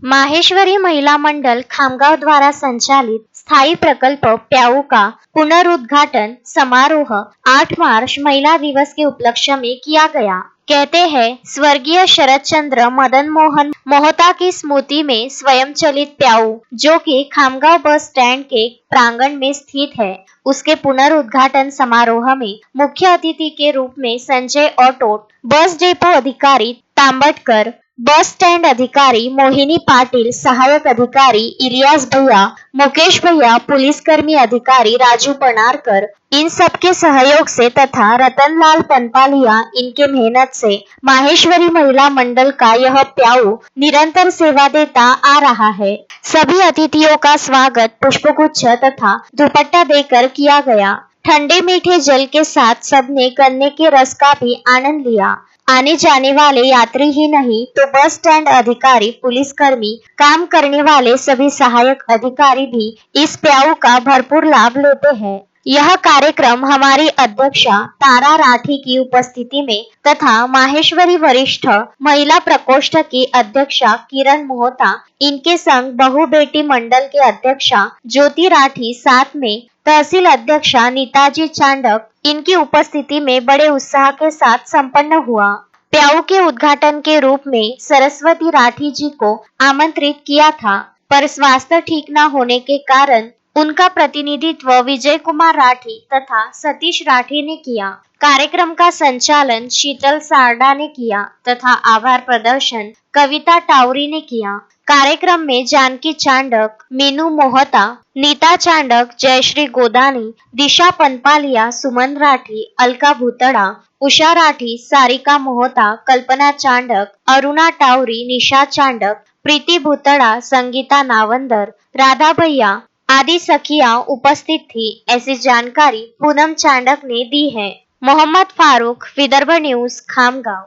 माहेश्वरी महिला मंडल खामगांव द्वारा संचालित स्थायी प्रकल्प प्याऊ का पुनरुद्घाटन समारोह 8 मार्च महिला दिवस के उपलक्ष्य में किया गया। कहते हैं स्वर्गीय शरद चंद्र मदन मोहन मोहता की स्मृति में स्वयंचलित प्याऊ जो कि खामगांव बस स्टैंड के प्रांगण में स्थित है, उसके पुनरुद्घाटन समारोह में मुख्य अतिथि के रूप में संजय ऑटो, बस डेपो अधिकारी तांबटकर, बस स्टैंड अधिकारी मोहिनी पाटिल, सहायक अधिकारी इलियास भैया, मुकेश भैया, पुलिसकर्मी अधिकारी राजू पनारकर, इन सबके सहयोग से तथा रतनलाल पनपालिया इनके मेहनत से माहेश्वरी महिला मंडल का यह प्याऊ निरंतर सेवा देता आ रहा है। सभी अतिथियों का स्वागत पुष्पगुच्छ तथा दुपट्टा देकर किया गया। ठंडे मीठे जल के साथ सबने गन्ने के रस का भी आनंद लिया। आने जाने वाले यात्री ही नहीं तो बस स्टैंड अधिकारी, पुलिसकर्मी, काम करने वाले सभी सहायक अधिकारी भी इस प्याऊ का भरपूर लाभ लेते हैं। यह कार्यक्रम हमारी अध्यक्षा तारा राठी की उपस्थिति में तथा माहेश्वरी वरिष्ठ महिला प्रकोष्ठ की अध्यक्षा किरण मोहता, इनके संग बहु बेटी मंडल के अध्यक्षा ज्योति राठी, साथ में तहसील अध्यक्षा नीताजी चांडक, इनकी उपस्थिति में बड़े उत्साह के साथ संपन्न हुआ। प्याऊ के उद्घाटन के रूप में सरस्वती राठी जी को आमंत्रित किया था, पर स्वास्थ्य ठीक न होने के कारण उनका प्रतिनिधित्व विजय कुमार राठी तथा सतीश राठी ने किया। कार्यक्रम का संचालन शीतल सारडा ने किया तथा आभार प्रदर्शन कविता टाउरी ने किया। कार्यक्रम में जानकी चांडक, मीनू मोहता, नीता चांडक, जयश्री गोदानी, दिशा पनपालिया, सुमन राठी, अलका भूतड़ा, उषा राठी, सारिका मोहता, कल्पना चांडक, अरुणा टाउरी, निशा चांडक, प्रीति भूतड़ा, संगीता नावंदर, राधा भैया आदि सखियां उपस्थित थी, ऐसी जानकारी पूनम चांडक ने दी है। मोहम्मद फारूक, विदर्भ न्यूज, खामगांव।